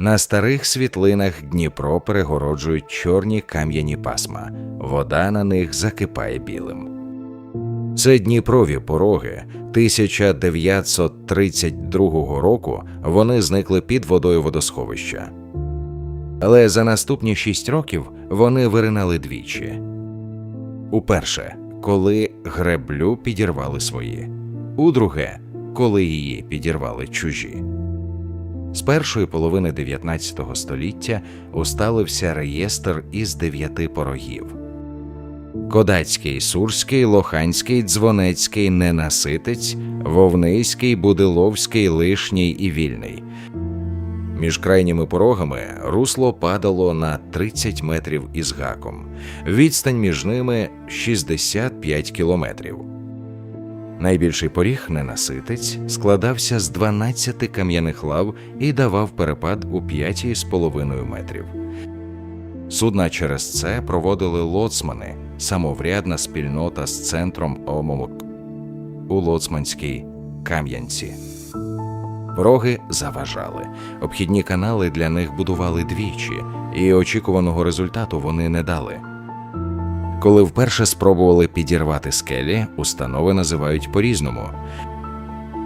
На старих світлинах Дніпро перегороджують чорні кам'яні пасма, вода на них закипає білим. Це Дніпрові пороги. 1932 року вони зникли під водою водосховища. Але за наступні 6 років вони виринали двічі. Уперше, коли греблю підірвали свої. Удруге, коли її підірвали чужі. З першої половини 19 століття усталився реєстр із 9 порогів. Кодацький, Сурський, Лоханський, Дзвонецький, Ненаситець, Вовнийський, Будиловський, Лишній і Вільний. Між крайніми порогами русло падало на 30 метрів із гаком. Відстань між ними – 65 кілометрів. Найбільший поріг Ненаситець складався з 12 кам'яних лав і давав перепад у 5,5 метрів. Судна через це проводили лоцмани, самоврядна спільнота з центром ОМОК у Лоцманській Кам'янці. Пороги заважали. Обхідні канали для них будували двічі, і очікуваного результату вони не дали. Коли вперше спробували підірвати скелі, установи називають по-різному.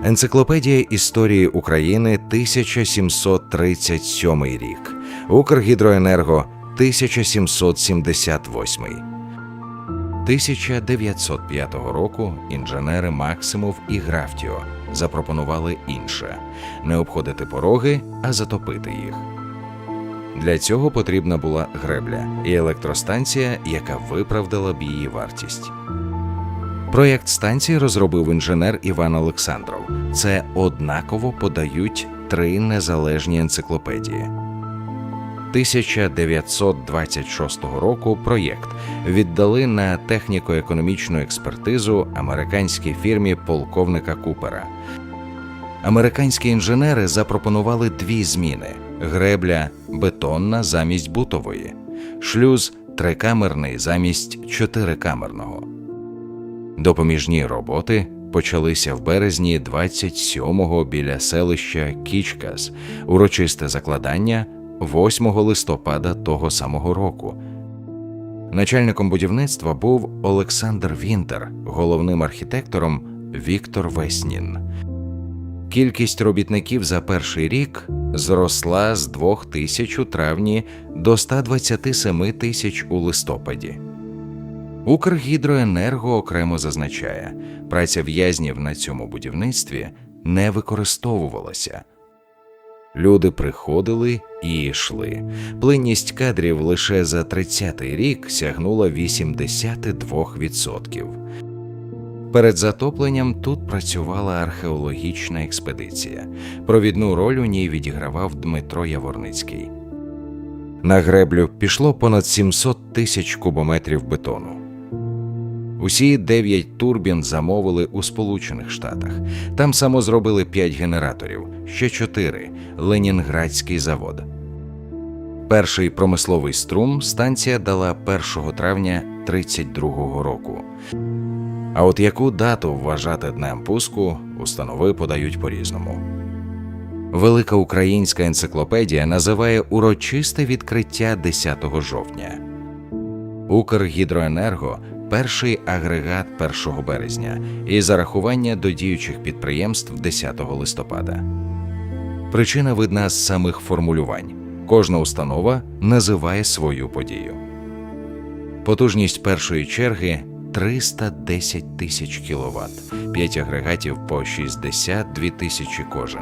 Енциклопедія історії України, 1737 рік. Укргідроенерго, 1778. 1905 року інженери Максимов і Графтіо запропонували інше – не обходити пороги, а затопити їх. Для цього потрібна була гребля і електростанція, яка виправдала б її вартість. Проєкт станції розробив інженер Іван Олександров. Це однаково подають 3 незалежні енциклопедії. 1926 року проєкт віддали на техніко-економічну експертизу американській фірмі полковника Купера. Американські інженери запропонували 2 зміни – гребля бетонна замість бутової, шлюз трикамерний замість 4-камерного. Допоміжні роботи почалися в березні 27-го біля селища Кічкас, урочисте закладання 8 листопада того самого року. Начальником будівництва був Олександр Вінтер, головним архітектором Віктор Веснін. Кількість робітників за перший рік зросла з 2000 у травні до 127 тисяч у листопаді. Укргідроенерго окремо зазначає, праця в'язнів на цьому будівництві не використовувалася. Люди приходили і йшли. Плинність кадрів лише за 30-й рік сягнула 82%. Перед затопленням тут працювала археологічна експедиція. Провідну роль у ній відігравав Дмитро Яворницький. На греблю пішло понад 700 тисяч кубометрів бетону. Усі 9 турбін замовили у Сполучених Штатах. Там само зробили 5 генераторів, ще 4 – Ленінградський завод. Перший промисловий струм станція дала 1 травня 1932 року. А от яку дату вважати днем пуску, установи подають по-різному. Велика українська енциклопедія називає урочисте відкриття 10 жовтня. Укргідроенерго – перший агрегат 1 березня і зарахування до діючих підприємств 10 листопада. Причина видна з самих формулювань. Кожна установа називає свою подію. Потужність першої черги – 310 тисяч кВт, 5 агрегатів по 62 тисячі кожен.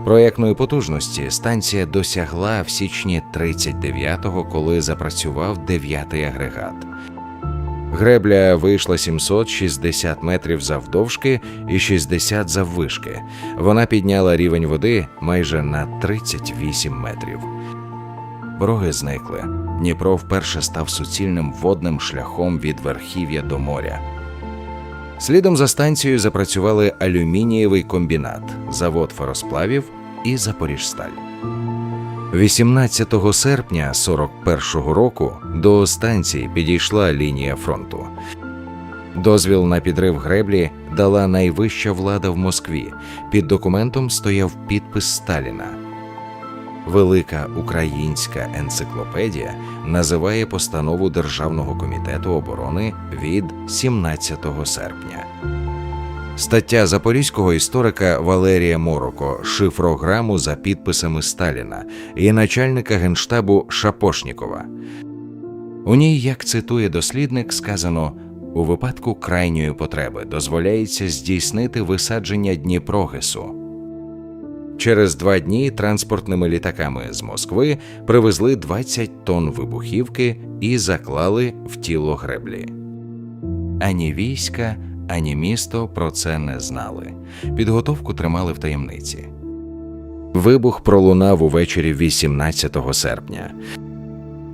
Проєктної потужності станція досягла в січні 39-го, коли запрацював 9-й агрегат. Гребля вийшла 760 метрів завдовжки і 60 заввишки. Вона підняла рівень води майже на 38 метрів. Пороги зникли. Дніпро вперше став суцільним водним шляхом від верхів'я до моря. Слідом за станцією запрацювали алюмінієвий комбінат, завод феросплавів і Запоріжсталь. 18 серпня 41-го року до станції підійшла лінія фронту. Дозвіл на підрив греблі дала найвища влада в Москві. Під документом стояв підпис Сталіна. Велика українська енциклопедія називає постанову Державного комітету оборони від 17 серпня. Стаття запорізького історика Валерія Мороко «Шифрограму за підписами Сталіна» і начальника Генштабу Шапошнікова. У ній, як цитує дослідник, сказано: «У випадку крайньої потреби дозволяється здійснити висадження Дніпрогесу». Через 2 дні транспортними літаками з Москви привезли 20 тонн вибухівки і заклали в тіло греблі. Ані війська, ані місто про це не знали. Підготовку тримали в таємниці. Вибух пролунав увечері 18 серпня.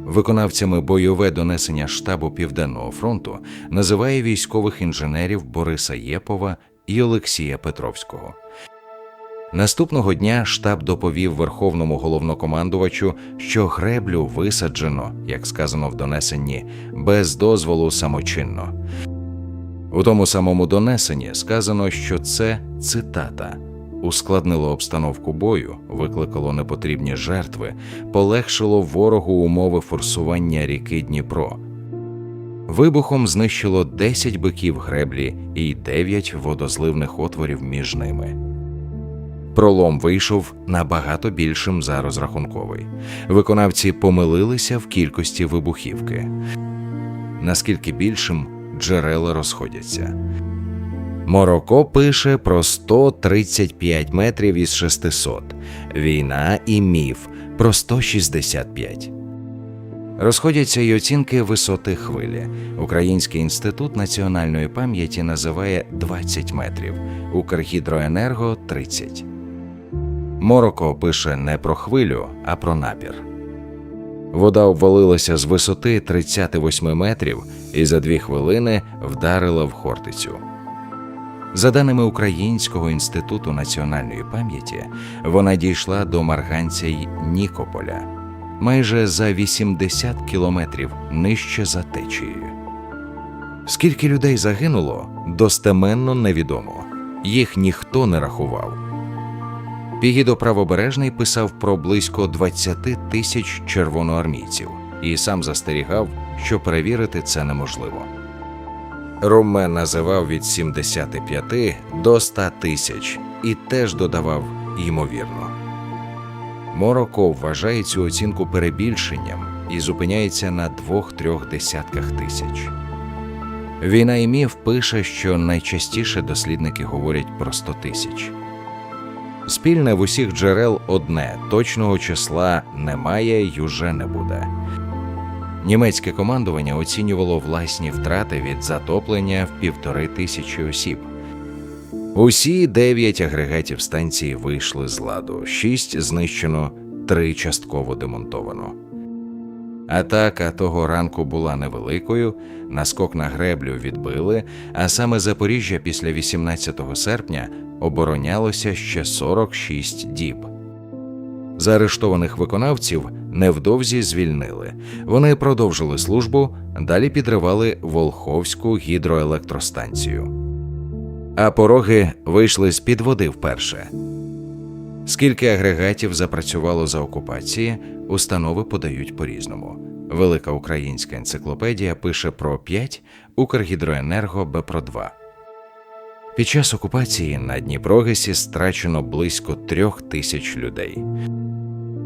Виконавцями бойове донесення штабу Південного фронту називає військових інженерів Бориса Єпова і Олексія Петровського. Наступного дня штаб доповів Верховному головнокомандувачу, що греблю висаджено, як сказано в донесенні, без дозволу самочинно. У тому самому донесенні сказано, що це, цитата, «ускладнило обстановку бою, викликало непотрібні жертви, полегшило ворогу умови форсування ріки Дніпро». Вибухом знищило 10 биків греблі і 9 водозливних отворів між ними. Пролом вийшов набагато більшим за розрахунковий. Виконавці помилилися в кількості вибухівки. Наскільки більшим, джерела розходяться. Мороко пише про 135 метрів із 600, «Війна і міф» про 165. Розходяться й оцінки висоти хвилі. Український інститут національної пам'яті називає 20 метрів, Укргідроенерго – 30. Мороко пише не про хвилю, а про напір. Вода обвалилася з висоти 38 метрів і за 2 хвилини вдарила в Хортицю. За даними Українського інституту національної пам'яті, вона дійшла до Марганця й Нікополя, майже за 80 кілометрів нижче за течією. Скільки людей загинуло, достеменно невідомо. Їх ніхто не рахував. Пігідо Правобережний писав про близько 20 тисяч червоноармійців і сам застерігав, що перевірити це неможливо. Руме називав від 75 до 100 тисяч і теж додавав «ймовірно». Мороко вважає цю оцінку перебільшенням і зупиняється на 2-3 десятках тисяч. «Війна і міф» пише, що найчастіше дослідники говорять про 100 тисяч. Спільне в усіх джерел одне – точного числа немає й уже не буде. Німецьке командування оцінювало власні втрати від затоплення в 1500 осіб. Усі 9 агрегатів станції вийшли з ладу, 6 знищено, 3 частково демонтовано. Атака того ранку була невеликою, наскок на греблю відбили, а саме Запоріжжя після 18 серпня оборонялося ще 46 діб. Заарештованих виконавців невдовзі звільнили. Вони продовжили службу, далі підривали Волховську гідроелектростанцію. А пороги вийшли з-під води вперше. Скільки агрегатів запрацювало за окупації, установи подають по-різному. Велика українська енциклопедія пише про 5, Укргідроенерго – про 2. Під час окупації на Дніпрогесі страчено близько 3000 людей.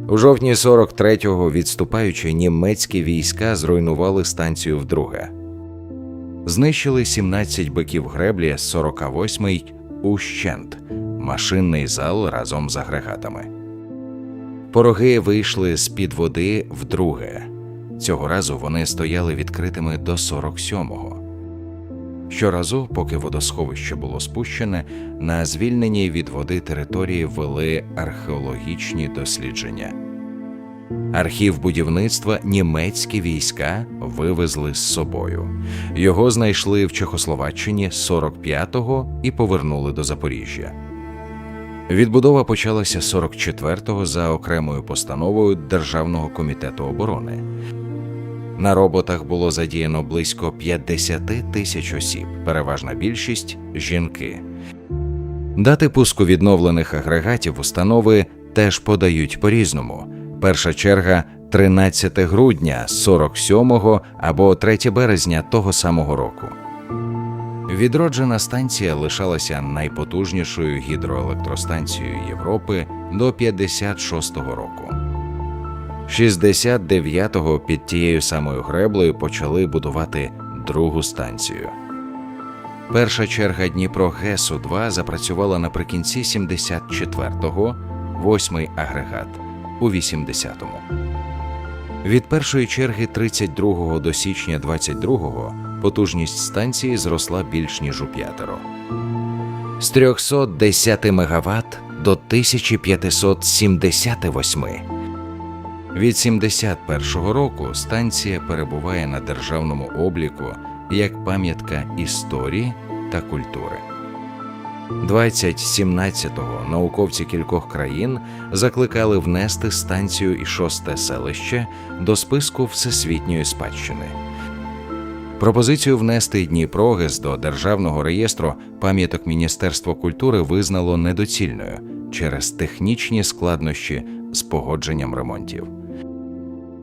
У жовтні 43-го відступаючі німецькі війська зруйнували станцію вдруге. Знищили 17 биків греблі, 48-й ущент, машинний зал разом з агрегатами. Пороги вийшли з-під води вдруге. Цього разу вони стояли відкритими до 47-го. Щоразу, поки водосховище було спущене, на звільненій від води території вели археологічні дослідження. Архів будівництва німецькі війська вивезли з собою. Його знайшли в Чехословаччині 45-го і повернули до Запоріжжя. Відбудова почалася 44-го за окремою постановою Державного комітету оборони. На роботах було задіяно близько 50 тисяч осіб, переважна більшість – жінки. Дати пуску відновлених агрегатів установи теж подають по-різному – Перша черга 13 грудня 47-го або 3 березня того самого року. Відроджена станція лишалася найпотужнішою гідроелектростанцією Європи до 56-го року. 69-го під тією самою греблею почали будувати другу станцію. Перша черга Дніпро-ГЕСу-2 запрацювала наприкінці 74-го, 8-й агрегат у 80-му. Від першої черги 32-го до січня 22-го потужність станції зросла більш ніж у 5-ро. З 310 МВт до 1578. Від 71-го року станція перебуває на державному обліку як пам'ятка історії та культури. 2017-го науковці кількох країн закликали внести станцію і 6-те селище до списку Всесвітньої спадщини. Пропозицію внести Дніпрогес до Державного реєстру пам'яток Міністерство культури визнало недоцільною через технічні складнощі з погодженням ремонтів.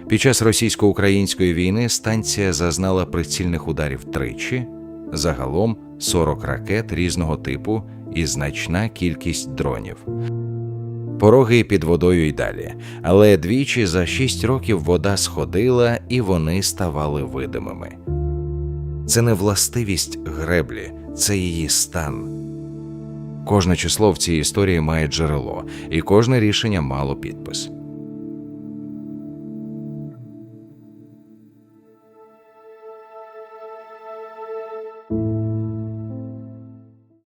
Під час російсько-української війни станція зазнала прицільних ударів тричі, загалом 40 ракет різного типу і значна кількість дронів. Пороги під водою й далі, але двічі за 6 років вода сходила і вони ставали видимими. Це не властивість греблі, це її стан. Кожне число в цій історії має джерело, і кожне рішення мало підпис.